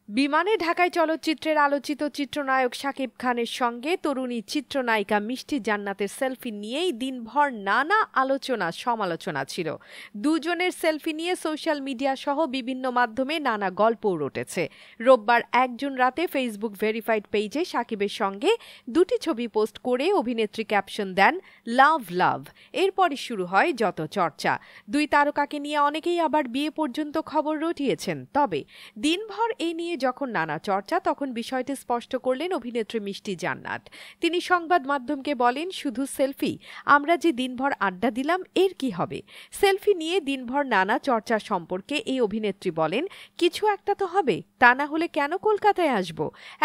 বিমানে ঢাকায় চলচ্চিত্রের আলোচিত চিত্রনায়ক শাকিব খানের সঙ্গে তরুণী চিত্রনায়িকা মিষ্টি জান্নাতের সেলফি নিয়েই দিনভর নানা আলোচনা সমালোচনা ছিল। দুজনের সেলফি নিয়ে সোশ্যাল মিডিয়া সহ বিভিন্ন মাধ্যমে নানা গল্পও রটেছে। রোববার ১ জুন রাতে ফেসবুক ভেরিফাইড পেজে শাকিবের সঙ্গে দুটি ছবি পোস্ট করে অভিনেত্রী ক্যাপশন দেন লাভ লাভ। এরপরই শুরু হয় যত চর্চা। দুই তারকাকে নিয়ে অনেকেই আবার বিয়ে পর্যন্ত খবর রটিয়েছেন। তবে দিনভর এই নিয়ে যখন নানা চর্চা, তখন বিষয়টি স্পষ্ট করলেন অভিনেত্রী মিষ্টি জান্নাত। তিনি সংবাদ মাধ্যমকে বলেন, শুধু সেলফি, আমরা যে দিনভর আড্ডা দিলাম এর কি হবে? সেলফি নিয়ে দিনভর নানা চর্চা সম্পর্কে এই অভিনেত্রী বলেন, কিছু একটা তো হবে, তা না হলে কেন কলকাতায় আসব?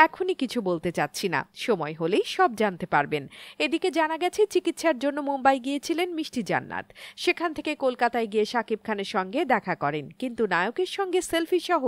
এখনই কিছু বলতে চাচ্ছি না, সময় হলেই সব জানতে পারবেন। এদিকে জানা গেছে চিকিৎসার জন্য মুম্বাই গিয়েছিলেন মিষ্টি জান্নাত। সেখান থেকে কলকাতায় গিয়ে শাকিব খানের সঙ্গে দেখা করেন, কিন্তু নায়কের সঙ্গে সেলফি সহ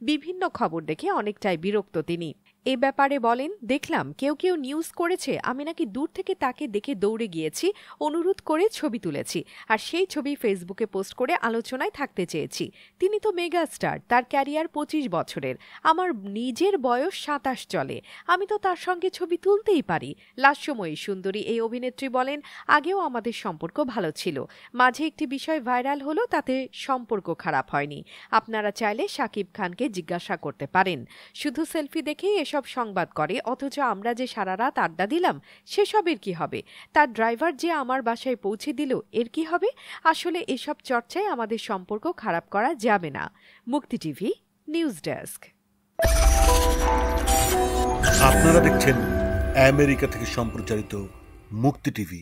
বিভিন্ন খবর দেখে অনেকটাই বিরক্ত তিনি। এ ব্যাপারে বলেন, দেখলাম কেউ কেউ নিউজ করেছে আমি নাকি দূর থেকে তাকে দেখে দৌড়ে গিয়েছি, অনুরোধ করে ছবি তুলেছি, আর সেই ছবি ফেসবুকে পোস্ট করে আলোচনায় থাকতে চেয়েছি। তিনি তো মেগা স্টার, তার ক্যারিয়ার ২৫ বছরের, আমার নিজের বয়স ২৭ চলে, আমি তো তার সঙ্গে ছবি তুলতেই পারি। লাস্যময়ী সুন্দরী এই অভিনেত্রী বলেন, আগেও আমাদের সম্পর্ক ভালো ছিল, মাঝে একটি বিষয় ভাইরাল হলো, তাতে সম্পর্ক খারাপ হয়নি। আপনারা চাইলে শাকিব খানকে জিজ্ঞাসা করতে পারেন। শুধু সেলফি দেখেই এসব সংবাদ করে, অথচ আমরা যে সারা রাত আড্ডা দিলাম সেসবের কি হবে? তার ড্রাইভার যে আমার বাসায় পৌঁছে দিল এর কি হবে? আসলে এসব চর্চায় আমাদের সম্পর্ক খারাপ করা যাবে না। মুক্তি টিভি নিউজ ডেস্ক। আপনারা দেখছেন আমেরিকা থেকে সম্প্রচারিত মুক্তি টিভি।